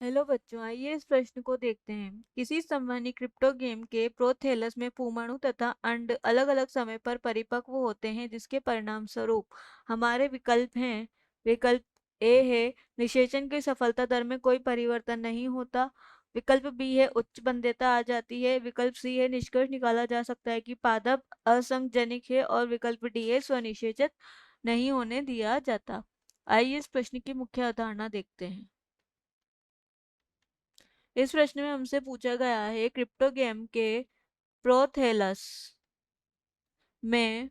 Hello बच्चों, आइए इस प्रश्न को देखते हैं। किसी संवहनी क्रिप्टो गेम के प्रोथेलस में परमाणु तथा अंड अलग अलग समय पर परिपक्व होते हैं, जिसके परिणाम स्वरूप हमारे विकल्प हैं। विकल्प ए है निषेचन की सफलता दर में कोई परिवर्तन नहीं होता। विकल्प बी है उच्च वंध्यता आ जाती है। विकल्प सी है निष्कर्ष निकाला जा सकता है कि पादप असंजनिक है। और विकल्प डी है स्वनिषेचन नहीं होने दिया जाता। आइए इस प्रश्न की मुख्य अवधारणा देखते हैं। इस प्रश्न में हमसे पूछा गया है क्रिप्टो गेम के प्रोथेलस में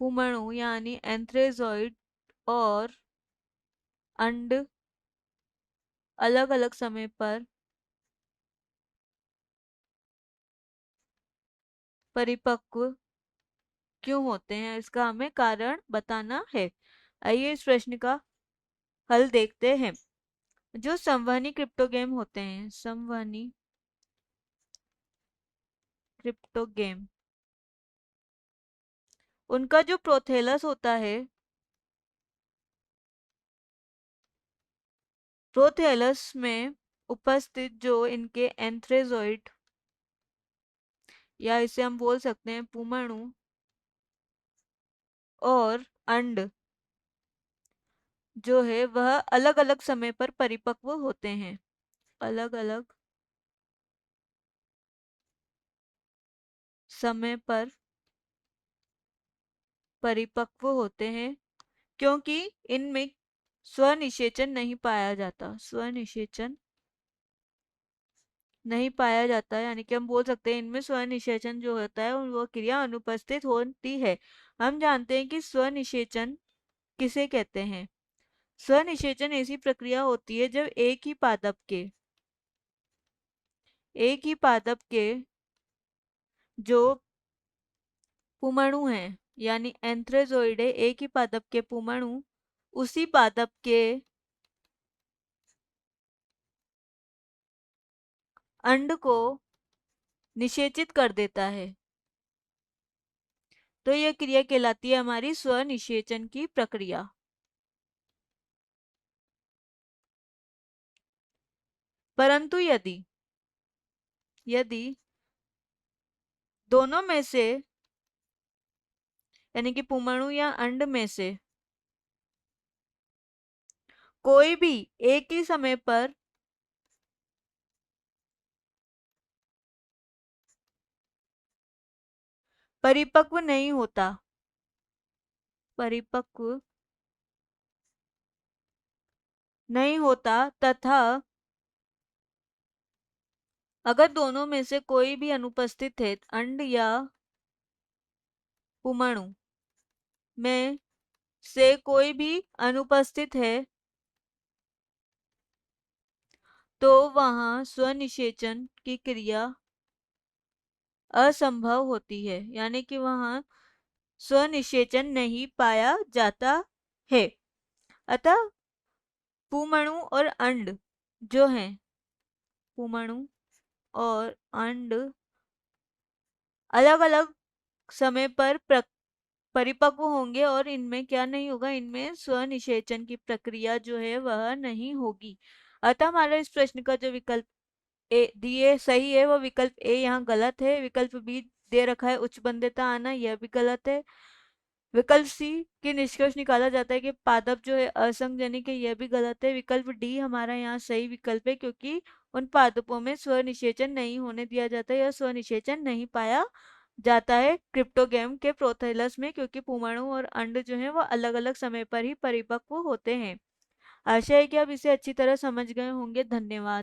पुमणु यानी एंथ्रेजॉइड और अंड अलग अलग समय पर परिपक्व क्यों होते हैं, इसका हमें कारण बताना है। आइए इस प्रश्न का हल देखते हैं। जो संवहनी क्रिप्टो गेम होते हैं, संवहनी क्रिप्टो गेम, उनका जो प्रोथेलस होता है, प्रोथेलस में उपस्थित जो इनके एंथ्रेजॉइड या इसे हम बोल सकते हैं पुमणु और अंड जो है वह अलग अलग समय पर परिपक्व होते हैं। अलग अलग समय पर परिपक्व होते हैं क्योंकि इनमें स्वनिषेचन नहीं पाया जाता। स्वनिषेचन नहीं पाया जाता है, यानी कि हम बोल सकते हैं इनमें स्वनिषेचन जो होता है वो क्रिया अनुपस्थित होती है। हम जानते हैं कि स्वनिषेचन किसे कहते हैं। स्वनिषेचन ऐसी प्रक्रिया होती है जब एक ही पादप के जो पुमणु हैं, यानी एंथ्रेजोइडे एक ही पादप के पुमणु उसी पादप के अंड को निषेचित कर देता है, तो यह क्रिया कहलाती है हमारी स्वनिषेचन की प्रक्रिया। परंतु यदि यदि दोनों में से, यानी कि पुमणु या अंड में से कोई भी एक ही समय पर परिपक्व नहीं होता, परिपक्व नहीं होता तथा अगर दोनों में से कोई भी अनुपस्थित है, अंड या पुमणु में से कोई भी अनुपस्थित है, तो वहां स्वनिषेचन की क्रिया असंभव होती है, यानी कि वहां स्वनिषेचन नहीं पाया जाता है। अतः पुमणु और अंड जो हैं, पुमणु और अंड अलग अलग समय पर परिपक्व होंगे और इनमें क्या नहीं होगा, इनमें स्वनिषेचन की प्रक्रिया जो है वह नहीं होगी। अतः हमारा इस प्रश्न का जो विकल्प ए दिए सही है, वो विकल्प ए यहाँ गलत है। विकल्प बी दे रखा है उच्च वंध्यता आना, यह भी गलत है। विकल्प सी की निष्कर्ष निकाला जाता है कि पादप जो है असंजनिक है, यह भी गलत है। विकल्प डी हमारा यहाँ सही विकल्प है, क्योंकि उन पादपों में स्वनिषेचन नहीं होने दिया जाता है या स्वनिषेचन नहीं पाया जाता है क्रिप्टो गेम के प्रोथेलस में, क्योंकि पुमणु और अंड जो है वो अलग अलग समय पर ही परिपक्व होते हैं। आशा है कि आप इसे अच्छी तरह समझ गए होंगे। धन्यवाद।